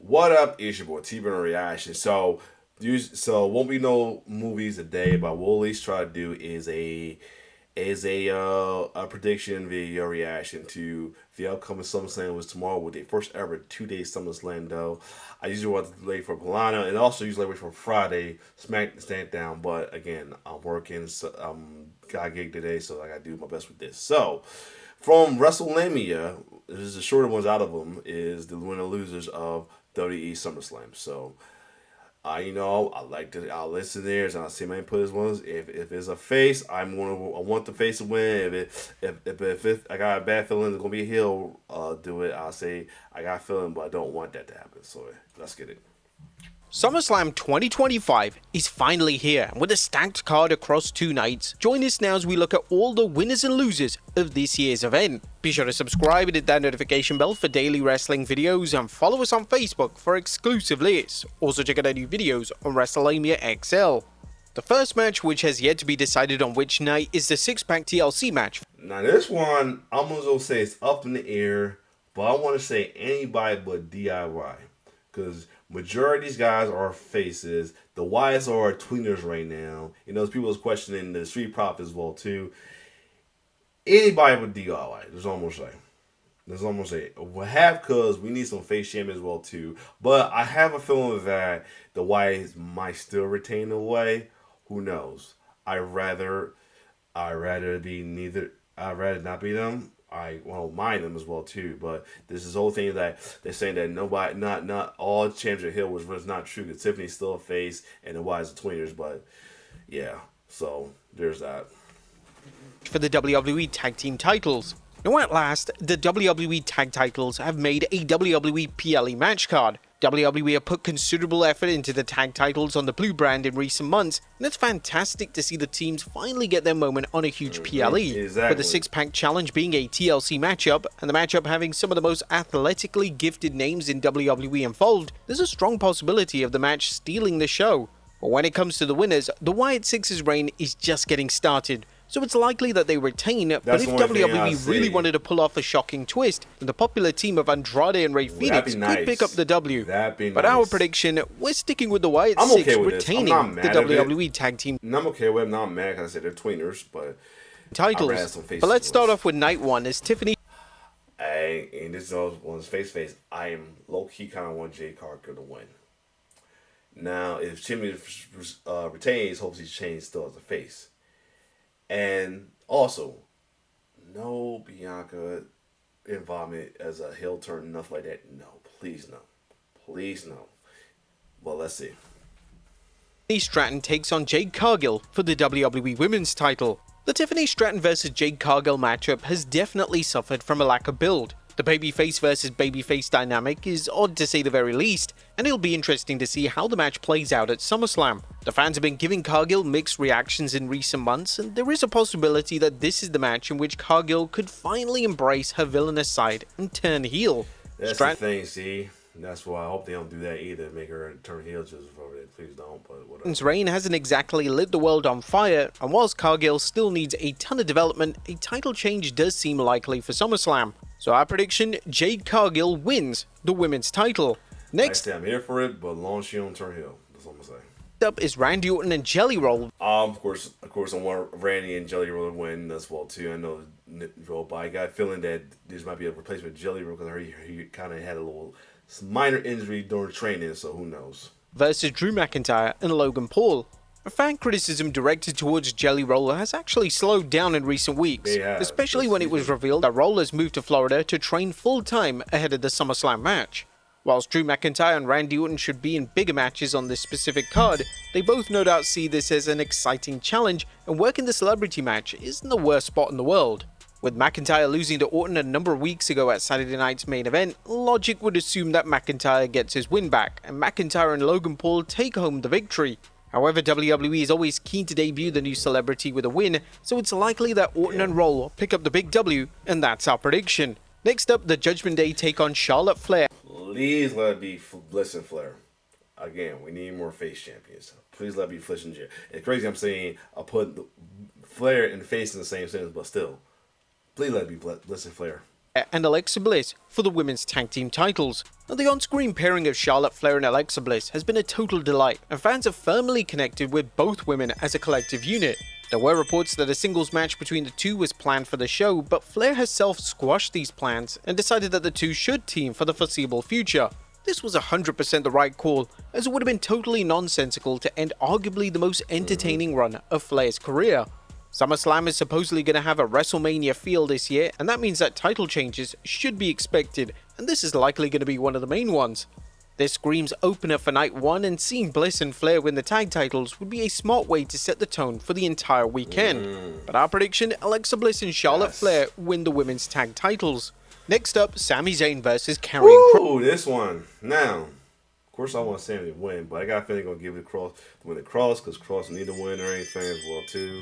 What up? It's your boy T-Burn Reaction. So won't be no movies today, but what we'll at least try to do is a prediction video reaction to the upcoming SummerSlam, was tomorrow with the first ever 2 day SummerSlam though. I usually want to wait for Polana and also usually wait for Friday SmackDown, but again I'm working, so got a gig today, so I gotta do my best with this. So from Wrestlelamia, this is the shorter ones out of them, is the winner losers of WWE SummerSlam. So I like to. I'll listen there and I'll see my input as well. If it's a face, I want the face to win. If I got a bad feeling it's gonna be a heel, do it. I'll say I got a feeling, but I don't want that to happen. So let's get it. SummerSlam 2025 is finally here, with a stacked card across 2 nights. Join us now as we look at all the winners and losers of this year's event. Be sure to subscribe and hit that notification bell for daily wrestling videos, and follow us on Facebook for exclusive lists. Also check out our new videos on Wrestlelamia XL. The first match, which has yet to be decided on which night, is the 6-pack TLC match. Now this one, I'm gonna say it's up in the air, but I want to say anybody but DIY, because majority of these guys are faces. The Wyatts are tweeners right now. There's people is questioning the Street Profits as well too. Anybody but DIY. There's almost say. We have, because we need some face champions as well too. But I have a feeling that the Wyatts might still retain the way. Who knows? I'd rather be neither. I'd rather not be them. I won't mind them as well too, but this is the whole thing that they're saying that nobody, not all champions are heel, which was not true. Because Tiffany's still a face and the Wyatts are tweeners, but yeah. So there's that. For the WWE Tag Team titles. Now at last, the WWE Tag titles have made a WWE PLE match card. WWE have put considerable effort into the tag titles on the blue brand in recent months, and it's fantastic to see the teams finally get their moment on a huge PLE. Exactly. With the 6-pack challenge being a TLC matchup, and the matchup having some of the most athletically gifted names in WWE involved, there's a strong possibility of the match stealing the show. But when it comes to the winners, the Wyatt Six's reign is just getting started, so it's likely that they retain. But if WWE really wanted to pull off a shocking twist, then the popular team of Andrade and Rey Fenix could pick up the W. But our prediction, we're sticking with the Wyatt Six retaining the WWE Tag Team. I'm okay with it. I'm not mad because I said they're tweeners, but titles. But let's start off with night one as Tiffany. And this is one's face. I am low-key kind of want Jade Cargill to win. Now, if Jimmy retains, hopefully he's changed still as a face. And also, no Bianca involvement as a heel turn, nothing like that. No, please no. Please no. Well, let's see. Tiffany Stratton takes on Jade Cargill for the WWE Women's title. The Tiffany Stratton vs Jade Cargill matchup has definitely suffered from a lack of build. The babyface versus babyface dynamic is odd to say the very least, and it'll be interesting to see how the match plays out at SummerSlam. The fans have been giving Cargill mixed reactions in recent months, and there is a possibility that this is the match in which Cargill could finally embrace her villainous side and turn heel. That's the thing, see? That's why I hope they don't do that either, make her turn heel just for it. Please don't, but whatever. Stratton's reign hasn't exactly lit the world on fire, and whilst Cargill still needs a ton of development, a title change does seem likely for SummerSlam. So our prediction, Jade Cargill wins the women's title. Next, I'm here for it, but as long as she don't turn heel, that's what I'm gonna say. Up is Randy Orton and Jelly Roll. Of course, I want Randy and Jelly Roll to win as well too. I know but I got a feeling that this might be a replacement for Jelly Roll because he kind of had a little minor injury during training, so who knows. Versus Drew McIntyre and Logan Paul. A fan criticism directed towards Jelly Roll has actually slowed down in recent weeks, especially when it was revealed that Roll has moved to Florida to train full-time ahead of the SummerSlam match. Whilst Drew McIntyre and Randy Orton should be in bigger matches on this specific card, they both no doubt see this as an exciting challenge, and working the celebrity match isn't the worst spot in the world. With McIntyre losing to Orton a number of weeks ago at Saturday night's main event, logic would assume that McIntyre gets his win back, and McIntyre and Logan Paul take home the victory. However, WWE is always keen to debut the new celebrity with a win, so it's likely that Orton and Roll pick up the big W, and that's our prediction. Next up, the Judgment Day take on Charlotte Flair. Please let it be Bliss and Flair. Again, we need more face champions. Please let it be Bliss and Flair. It's crazy I'm saying I put Flair and face in the same sentence, but still, please let it be Bliss and Flair. And Alexa Bliss for the women's tag team titles. Now, the on-screen pairing of Charlotte Flair and Alexa Bliss has been a total delight, and fans are firmly connected with both women as a collective unit. There were reports that a singles match between the two was planned for the show, but Flair herself squashed these plans and decided that the two should team for the foreseeable future. This was 100% the right call, as it would have been totally nonsensical to end arguably the most entertaining run of Flair's career. SummerSlam is supposedly going to have a Wrestlelamia feel this year, and that means that title changes should be expected, and this is likely going to be one of the main ones. This screams opener for night 1, and seeing Bliss and Flair win the tag titles would be a smart way to set the tone for the entire weekend. But our prediction, Alexa Bliss and Charlotte Flair win the women's tag titles. Next up, Sami Zayn versus Karrion Kross. Ooh, this one. Now, of course I want Sami to win, but I got a feeling going to give it to Kross to win the Kross, because Kross need to win or anything as well too.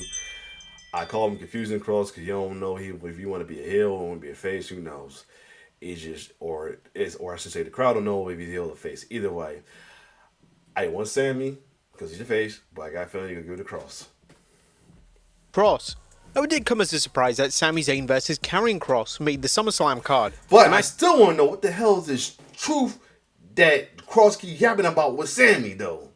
I call him confusing Kross because you don't know if you want to be a heel or want to be a face. Who knows? It's just, or I should say, the crowd don't know if he's heel or face. Either way, I want Sami because he's a face, but I got a feeling you're gonna give it to Kross. Now, it did come as a surprise that Sami Zayn versus Karrion Kross made the SummerSlam card. But I still want to know what the hell is this truth that Kross keep yapping about with Sami though.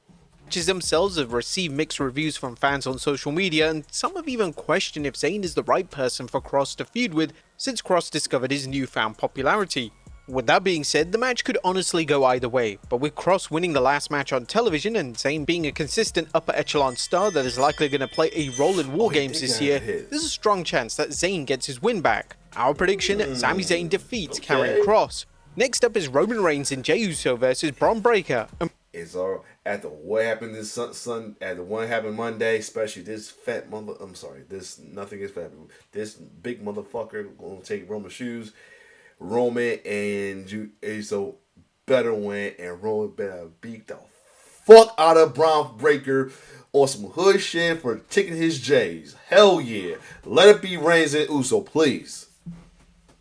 Matches themselves have received mixed reviews from fans on social media, and some have even questioned if Zayn is the right person for Kross to feud with since Kross discovered his newfound popularity. With that being said, the match could honestly go either way, but with Kross winning the last match on television and Zayn being a consistent upper echelon star that is likely going to play a role in War Games this year, there's a strong chance that Zayn gets his win back. Our prediction, Sami Zayn defeats Karrion Kross. Next up is Roman Reigns and Jey Uso versus Braun Breaker. It's all after what happened this after what happened Monday, especially this fat mother. I'm sorry, this nothing is fat. This big motherfucker gonna take Roman's shoes. Roman and Uso better win, and Roman better beat the fuck out of Braun Breaker on some hood shit for taking his J's. Hell yeah, let it be Reigns and Uso, please.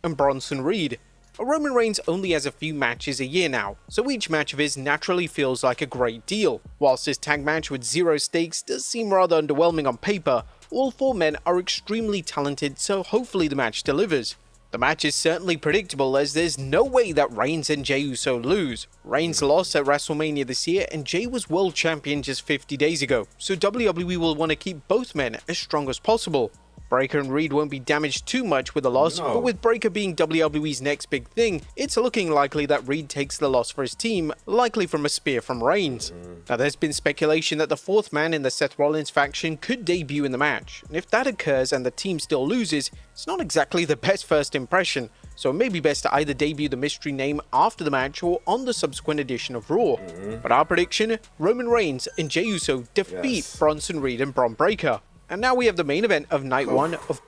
And Bronson Reed. Roman Reigns only has a few matches a year now, so each match of his naturally feels like a great deal. Whilst his tag match with zero stakes does seem rather underwhelming on paper, all four men are extremely talented, so hopefully the match delivers. The match is certainly predictable, as there's no way that Reigns and Jey Uso lose. Reigns lost at WrestleMania this year, and Jey was world champion just 50 days ago, so WWE will want to keep both men as strong as possible. Breaker and Reed won't be damaged too much with the loss, but with Breaker being WWE's next big thing, it's looking likely that Reed takes the loss for his team, likely from a spear from Reigns. Now, there's been speculation that the fourth man in the Seth Rollins faction could debut in the match, and if that occurs and the team still loses, it's not exactly the best first impression, so it may be best to either debut the mystery name after the match or on the subsequent edition of Raw. But our prediction, Roman Reigns and Jey Uso defeat Bronson Reed and Braun Breaker. And now we have the main event of night 1 of...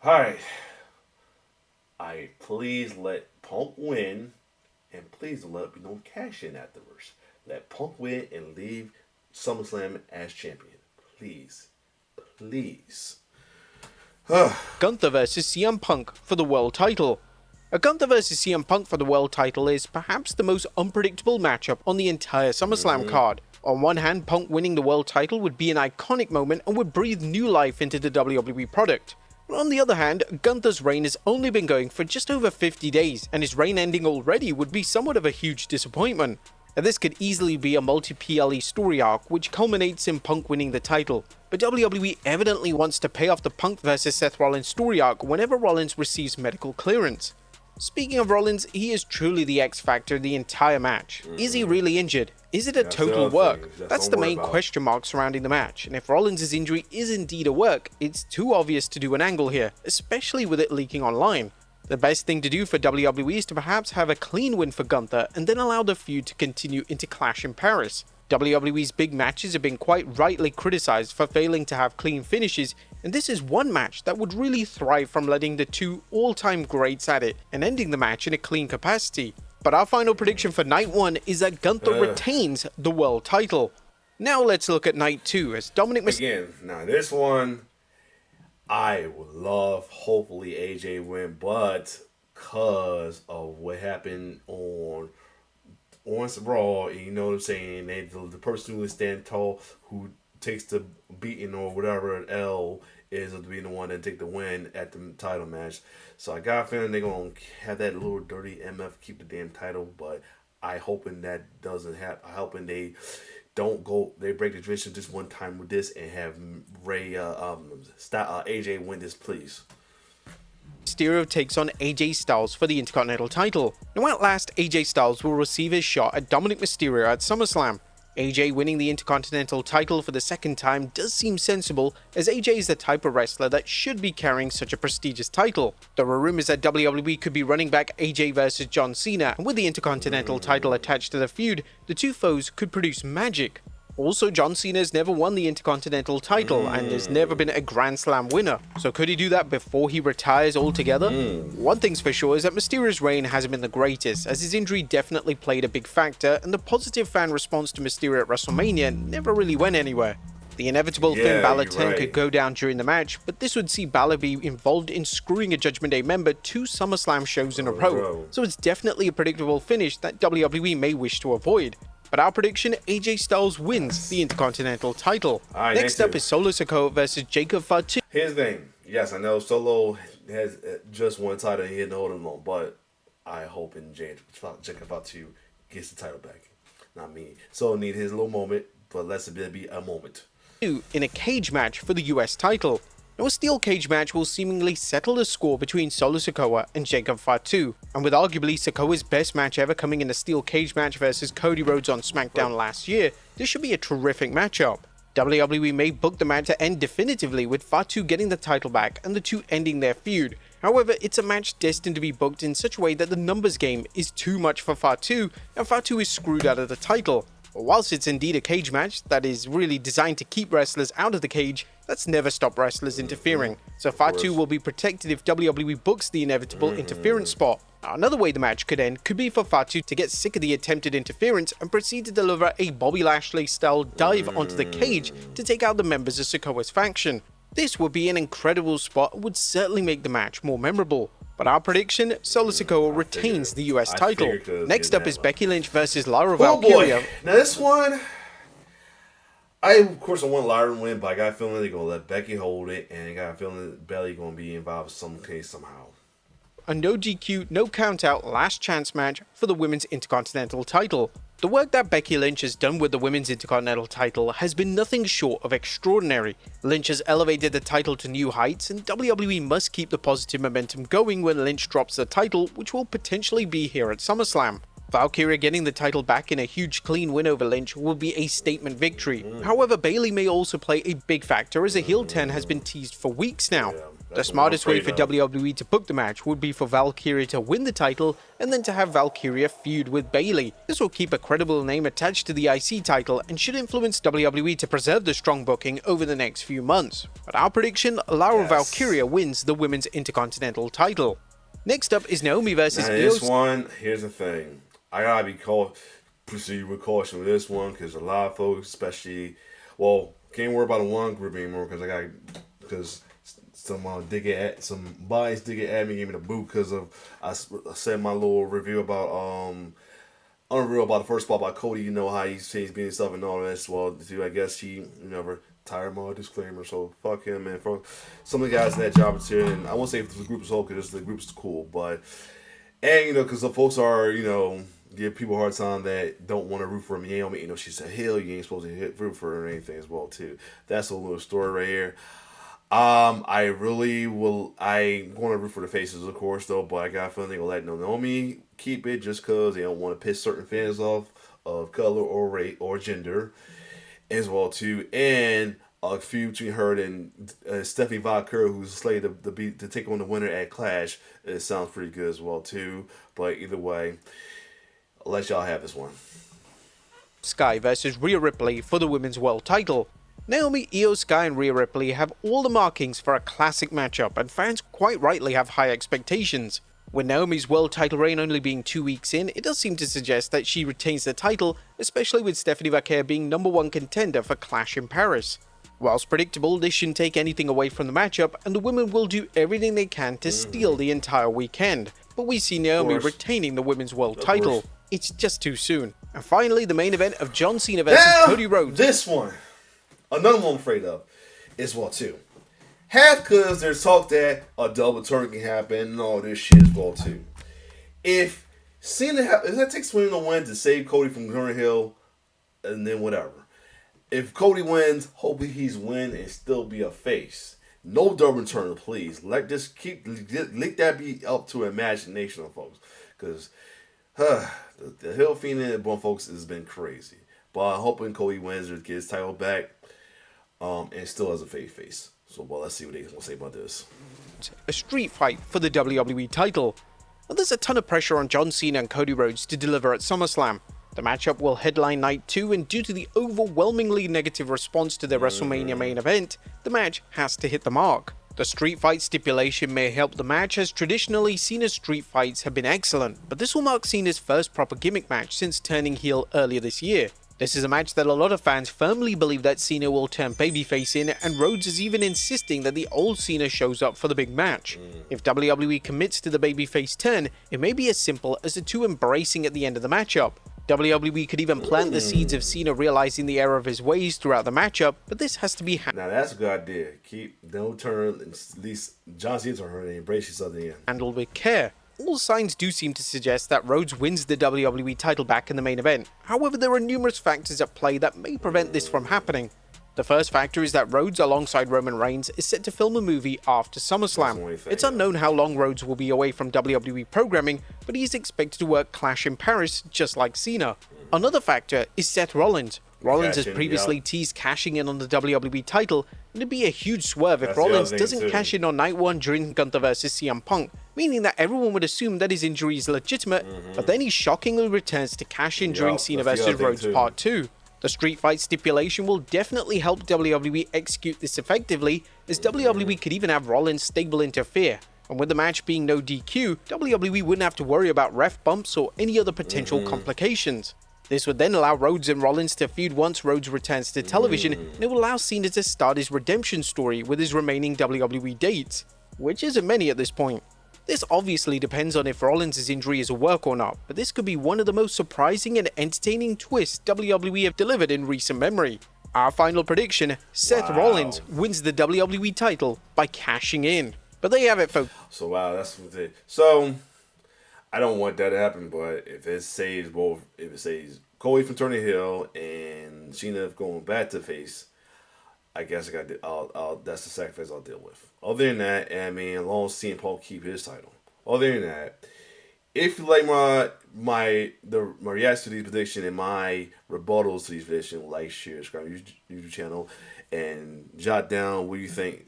Alright. Please let Punk win, and please let it be no cash in afterwards. Let Punk win and leave SummerSlam as champion. Please. Please. Gunther versus CM Punk for the world title. A Gunther vs CM Punk for the world title is perhaps the most unpredictable matchup on the entire SummerSlam card. On one hand, Punk winning the world title would be an iconic moment and would breathe new life into the WWE product. But on the other hand, Gunther's reign has only been going for just over 50 days, and his reign ending already would be somewhat of a huge disappointment. Now, this could easily be a multi-PLE story arc which culminates in Punk winning the title, but WWE evidently wants to pay off the Punk vs Seth Rollins story arc whenever Rollins receives medical clearance. Speaking of Rollins, he is truly the X factor of the entire match. Is he really injured? Is it a total work? That's the main question mark surrounding the match, and if Rollins' injury is indeed a work, it's too obvious to do an angle here, especially with it leaking online. The best thing to do for WWE is to perhaps have a clean win for Gunther and then allow the feud to continue into Clash in Paris. WWE's big matches have been quite rightly criticized for failing to have clean finishes, and this is one match that would really thrive from letting the two all-time greats at it and ending the match in a clean capacity. But our final prediction for night 1 is that Gunther retains the world title. Now let's look at night 2 as Dominic Again, now this one, I would love, hopefully AJ win, but because of what happened on Raw, you know what I'm saying, the person who is stand tall, who takes the beating or whatever, an L, is to be the one that take the win at the title match. So I got a feeling they're gonna have that little dirty MF keep the damn title, but I hoping that doesn't happen. I hoping they don't go. They break the tradition just one time with this and have AJ win this, please. Mysterio takes on AJ Styles for the Intercontinental title. Now at last, AJ Styles will receive his shot at Dominic Mysterio at Summerslam. AJ winning the Intercontinental title for the second time does seem sensible, as AJ is the type of wrestler that should be carrying such a prestigious title. There are rumors that WWE could be running back AJ versus John Cena, and with the Intercontinental title attached to the feud, the two foes could produce magic. Also, John Cena has never won the Intercontinental title and has never been a Grand Slam winner, so could he do that before he retires altogether? One thing's for sure is that Mysterio's reign hasn't been the greatest, as his injury definitely played a big factor, and the positive fan response to Mysterio at WrestleMania never really went anywhere. The inevitable Finn Balor turn could go down during the match, but this would see Balor be involved in screwing a Judgment Day member 2 SummerSlam shows in a row, so it's definitely a predictable finish that WWE may wish to avoid. But our prediction, AJ Styles wins the Intercontinental title. Next up is Solo Sikoa versus Jacob Fatu. Here's the thing. Yes, I know Solo has just one title and he didn't hold it long, but I hope Jacob Fatu gets the title back. Not me. Solo need his little moment, but let's be a moment. In a cage match for the US title. Now, a steel cage match will seemingly settle the score between Solo Sikoa and Jacob Fatu, and with arguably Sikoa's best match ever coming in a steel cage match versus Cody Rhodes on SmackDown last year, this should be a terrific matchup. WWE may book the match to end definitively with Fatu getting the title back and the two ending their feud. However, it's a match destined to be booked in such a way that the numbers game is too much for Fatu, and Fatu is screwed out of the title. Whilst it's indeed a cage match that is really designed to keep wrestlers out of the cage, that's never stopped wrestlers interfering, so Fatu will be protected if WWE books the inevitable interference spot. Another way the match could end could be for Fatu to get sick of the attempted interference and proceed to deliver a Bobby Lashley-style dive onto the cage to take out the members of Sikoa's faction. This would be an incredible spot and would certainly make the match more memorable. But our prediction, Solo Sikoa retains the US title. Next up is Becky Lynch versus Lyra Valkyria. Now this one, of course I want Lyra to win, but I got a feeling they're going to let Becky hold it, and I got a feeling that Belly going to be involved in some case somehow. A no DQ, no count out last chance match for the Women's Intercontinental title. The work that Becky Lynch has done with the Women's Intercontinental title has been nothing short of extraordinary. Lynch has elevated the title to new heights, and WWE must keep the positive momentum going when Lynch drops the title, which will potentially be here at SummerSlam. Valkyria getting the title back in a huge clean win over Lynch will be a statement victory. However, Bayley may also play a big factor, as a heel turn has been teased for weeks now. The smartest way for WWE to book the match would be for Valkyria to win the title and then to have Valkyria feud with Bayley. This will keep a credible name attached to the IC title and should influence WWE to preserve the strong booking over the next few months. But our prediction, Lyra Valkyria wins the Women's Intercontinental title. Next up is Naomi versus Io. This one, here's the thing. I gotta proceed with caution with this one, because a lot of folks, especially, can't worry about the one group anymore, because some bias dig it at me, gave me the boot because of I said my little review about Unreal about the first spot by Cody. You know how he says he's being stuff and all that. Well, dude, I guess he never tired my disclaimer, so fuck him, man. For some of the guys in that job is here, and I won't say if the group is whole because the group is cool, but because the folks are give people a hard time that don't want to root for Naomi. She said, hell, you ain't supposed to root for her or anything as well too. That's a little story right here. I want to root for the faces, of course, though, but I got a feeling they're going to let Naomi keep it just because they don't want to piss certain fans off of color or race or gender as well too. And a feud between her and Stephanie Valkyrie, who's slated to take on the winner at Clash. It sounds pretty good as well too. But either way, I'll let y'all have this one. Sky versus Rhea Ripley for the Women's World title. Naomi, Io Sky and Rhea Ripley have all the markings for a classic matchup, and fans quite rightly have high expectations. With Naomi's world title reign only being 2 weeks in, it does seem to suggest that she retains the title, especially with Stephanie Valkyrie being #1 contender for Clash in Paris. Whilst predictable, this shouldn't take anything away from the matchup, and the women will do everything they can to steal the entire weekend. But we see Naomi retaining the Women's World title. It's just too soon. And finally, the main event of John Cena versus Cody Rhodes. This one, another one I'm afraid of, is too. Half because there's talk that a double turn can happen and all this shit as well too. If that takes Swing to win to save Cody from Turner Hill, and then whatever. If Cody wins, hopefully he's win and still be a face. No double turn, please. Let that be up to imagination of folks, because the Hill Fiend and Bone folks has been crazy. But I'm hoping Cody wins or gets his title back, and still has a face. So, well, let's see what they gonna say about this. A street fight for the WWE title. Well, there's a ton of pressure on John Cena and Cody Rhodes to deliver at SummerSlam. The matchup will headline night 2, and due to the overwhelmingly negative response to their WrestleMania main event, the match has to hit the mark. The street fight stipulation may help the match, as traditionally Cena's street fights have been excellent, but this will mark Cena's first proper gimmick match since turning heel earlier this year. This is a match that a lot of fans firmly believe that Cena will turn babyface in, and Rhodes is even insisting that the old Cena shows up for the big match. If WWE commits to the babyface turn, it may be as simple as the two embracing at the end of the matchup. WWE could even plant the seeds of Cena realizing the error of his ways throughout the matchup, but this has to be now that's a good idea. Don't turn, at least John Cena turn and embrace yourself in the end. Handled with care. All signs do seem to suggest that Rhodes wins the WWE title back in the main event. However, there are numerous factors at play that may prevent this from happening. The first factor is that Rhodes, alongside Roman Reigns, is set to film a movie after SummerSlam. It's unknown how long Rhodes will be away from WWE programming, but he is expected to work Clash in Paris, just like Cena. Another factor is Seth Rollins. Rollins has previously teased cashing in on the WWE title, and it'd be a huge swerve if Rollins doesn't cash in on night 1 during Gunther vs CM Punk, meaning that everyone would assume that his injury is legitimate, but then he shockingly returns to cash in during Cena vs Rhodes Part 2. The street fight stipulation will definitely help WWE execute this effectively, as WWE could even have Rollins stable interfere. And with the match being no DQ, WWE wouldn't have to worry about ref bumps or any other potential complications. This would then allow Rhodes and Rollins to feud once Rhodes returns to television, and it will allow Cena to start his redemption story with his remaining WWE dates, which isn't many at this point. This obviously depends on if Rollins' injury is a work or not, but this could be one of the most surprising and entertaining twists WWE have delivered in recent memory. Our final prediction, Seth Rollins wins the WWE title by cashing in. But there you have it, folks. So, that's what it. So, I don't want that to happen, but if it saves Cody from turning heel and Cena going back to face, I guess that's the sacrifice I'll deal with. Other than that, as long as CM Punk keep his title. Other than that, if you like my reaction to these predictions and my rebuttals to these predictions, like, share, subscribe to YouTube channel, and jot down what you think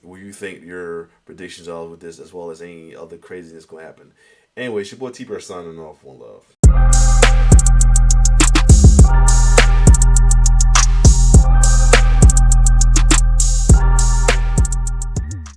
your predictions are with this, as well as any other craziness going to happen. Anyway, it's your boy T-Bird signing off. One love.